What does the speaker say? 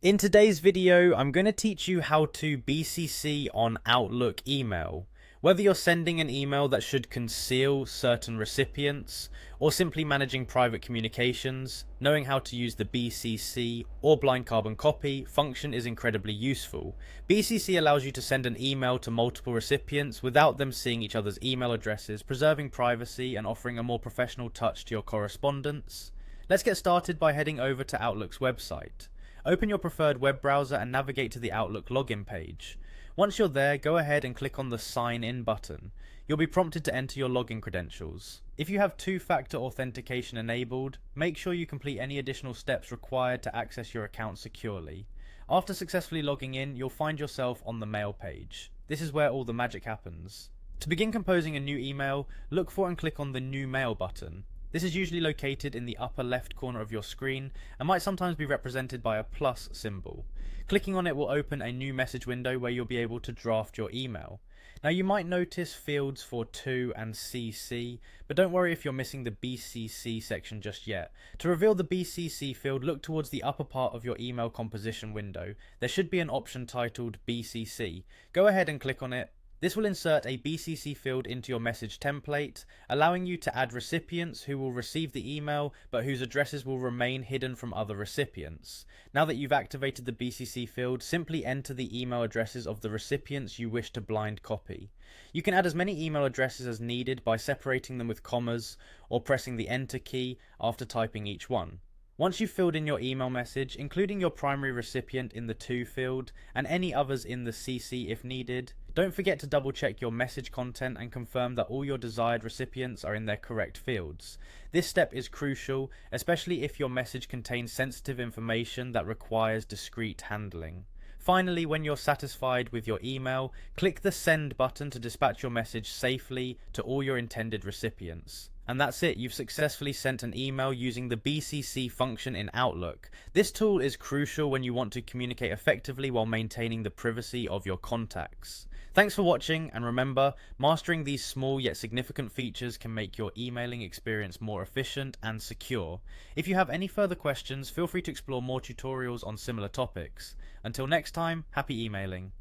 In today's video, I'm going to teach you how to BCC on Outlook email. Whether you're sending an email that should conceal certain recipients, or simply managing private communications, knowing how to use the BCC or blind carbon copy function is incredibly useful. BCC allows you to send an email to multiple recipients without them seeing each other's email addresses, preserving privacy and offering a more professional touch to your correspondence. Let's get started by heading over to Outlook's website. Open your preferred web browser and navigate to the Outlook login page. Once you're there, go ahead and click on the Sign In button. You'll be prompted to enter your login credentials. If you have two-factor authentication enabled, make sure you complete any additional steps required to access your account securely. After successfully logging in, you'll find yourself on the Mail page. This is where all the magic happens. To begin composing a new email, look for and click on the New Mail button. This is usually located in the upper left corner of your screen and might sometimes be represented by a plus symbol. Clicking on it will open a new message window where you'll be able to draft your email. Now you might notice fields for To and CC, but don't worry if you're missing the BCC section just yet. To reveal the BCC field, look towards the upper part of your email composition window. There should be an option titled BCC. Go ahead and click on it. This will insert a BCC field into your message template, allowing you to add recipients who will receive the email but whose addresses will remain hidden from other recipients. Now that you've activated the BCC field, simply enter the email addresses of the recipients you wish to blind copy. You can add as many email addresses as needed by separating them with commas or pressing the Enter key after typing each one. Once you've filled in your email message, including your primary recipient in the To field and any others in the CC if needed, don't forget to double check your message content and confirm that all your desired recipients are in their correct fields. This step is crucial, especially if your message contains sensitive information that requires discreet handling. Finally, when you're satisfied with your email, click the Send button to dispatch your message safely to all your intended recipients. And that's it, you've successfully sent an email using the BCC function in Outlook. This tool is crucial when you want to communicate effectively while maintaining the privacy of your contacts. Thanks for watching, and remember, mastering these small yet significant features can make your emailing experience more efficient and secure. If you have any further questions, feel free to explore more tutorials on similar topics. Until next time, happy emailing.